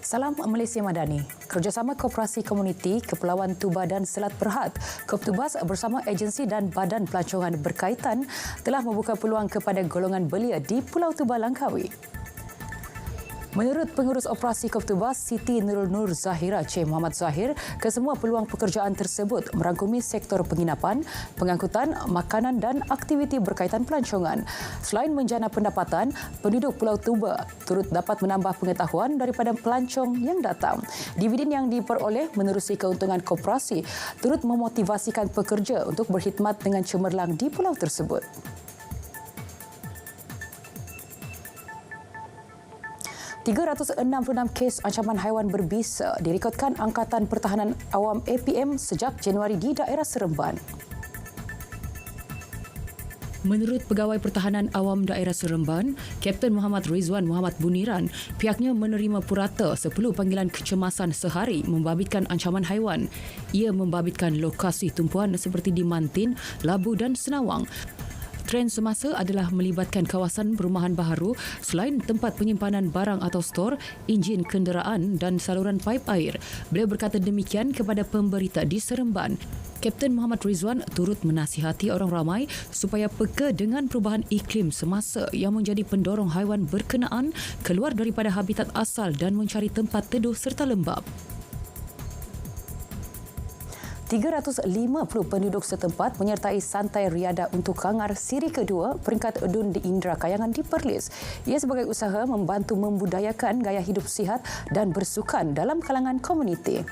Salam Malaysia Madani. Kerjasama Koperasi Komuniti Kepulauan Tuba dan Selat Berhad, Koptubas bersama agensi dan badan pelancongan berkaitan telah membuka peluang kepada golongan belia di Pulau Tuba Langkawi. Menurut Pengurus Operasi Koptubas Siti Nurul Nur Zahira Cik Muhammad Zahir, kesemua peluang pekerjaan tersebut merangkumi sektor penginapan, pengangkutan, makanan dan aktiviti berkaitan pelancongan. Selain menjana pendapatan, penduduk Pulau Tuba turut dapat menambah pengetahuan daripada pelancong yang datang. Dividen yang diperoleh menerusi keuntungan koperasi turut memotivasikan pekerja untuk berkhidmat dengan cemerlang di pulau tersebut. 366 kes ancaman haiwan berbisa direkodkan Angkatan Pertahanan Awam APM sejak Januari di daerah Seremban. Menurut Pegawai Pertahanan Awam Daerah Seremban, Kapten Muhammad Rizwan Muhammad Buniran, pihaknya menerima purata 10 panggilan kecemasan sehari membabitkan ancaman haiwan. Ia membabitkan lokasi tumpuan seperti di Mantin, Labu dan Senawang. Trend semasa adalah melibatkan kawasan perumahan baharu selain tempat penyimpanan barang atau stor, enjin kenderaan dan saluran paip air. Beliau berkata demikian kepada pemberita di Seremban. Kapten Muhammad Rizwan turut menasihati orang ramai supaya peka dengan perubahan iklim semasa yang menjadi pendorong haiwan berkenaan keluar daripada habitat asal dan mencari tempat teduh serta lembap. 350 penduduk setempat menyertai santai riada untuk Kangar siri kedua peringkat Edun di Indra Kayangan di Perlis. Ia sebagai usaha membantu membudayakan gaya hidup sihat dan bersukan dalam kalangan komuniti.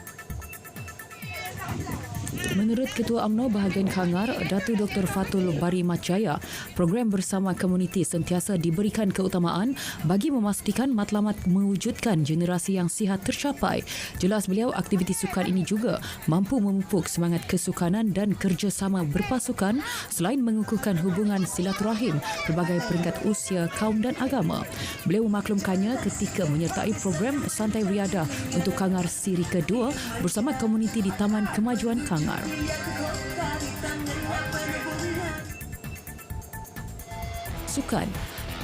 Menurut Ketua UMNO bahagian Kangar, Datu Dr. Fatul Bari Macaya, program bersama komuniti sentiasa diberikan keutamaan bagi memastikan matlamat mewujudkan generasi yang sihat tercapai. Jelas beliau, aktiviti sukan ini juga mampu memupuk semangat kesukanan dan kerjasama berpasukan selain mengukuhkan hubungan silaturahim berbagai peringkat usia, kaum dan agama. Beliau memaklumkannya ketika menyertai program Santai Riada untuk Kangar siri kedua bersama komuniti di Taman Kemajuan Kangar. Sukan.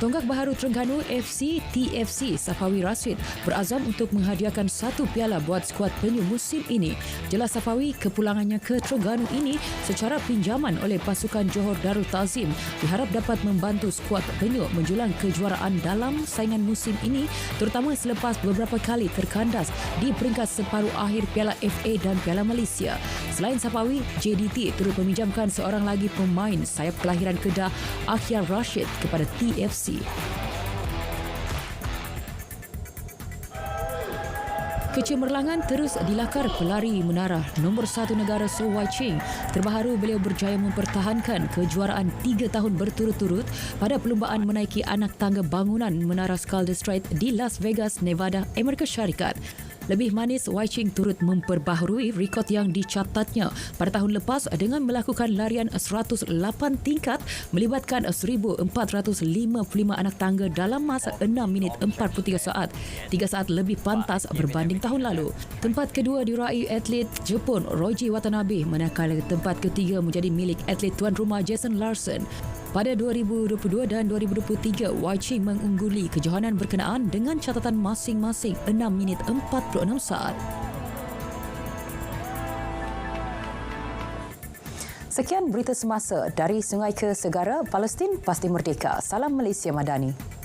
Tonggak Baharu Terengganu FC TFC Safawi Rashid berazam untuk menghadiahkan 1 piala buat skuad penyu musim ini. Jelas Safawi kepulangannya ke Terengganu ini secara pinjaman oleh pasukan Johor Darul Ta'zim diharap dapat membantu skuad penyu menjulang kejuaraan dalam saingan musim ini, terutama selepas beberapa kali terkandas di peringkat separuh akhir Piala FA dan Piala Malaysia. Selain Safawi, JDT turut meminjamkan seorang lagi pemain sayap kelahiran Kedah, Akhyar Rashid kepada TFC. Kecemerlangan terus dilakar pelari menara nombor 1 negara So Wai Ching. Terbaharu beliau berjaya mempertahankan kejuaraan 3 tahun berturut-turut pada perlumbaan menaiki anak tangga bangunan menara Calder Strait di Las Vegas, Nevada, Amerika Syarikat. Lebih manis, Wai Ching turut memperbaharui rekod yang dicatatnya pada tahun lepas dengan melakukan larian 108 tingkat melibatkan 1,455 anak tangga dalam masa 6 minit 43 saat. 3 saat lebih pantas berbanding tahun lalu. Tempat kedua diraih atlet Jepun Roji Watanabe, manakala tempat ketiga menjadi milik atlet tuan rumah Jason Larson. Pada 2022 dan 2023, Wai Ching mengungguli kejohanan berkenaan dengan catatan masing-masing 6 minit 46 saat. Sekian berita semasa dari Sungai ke Segara, Palestin pasti merdeka. Salam Malaysia Madani.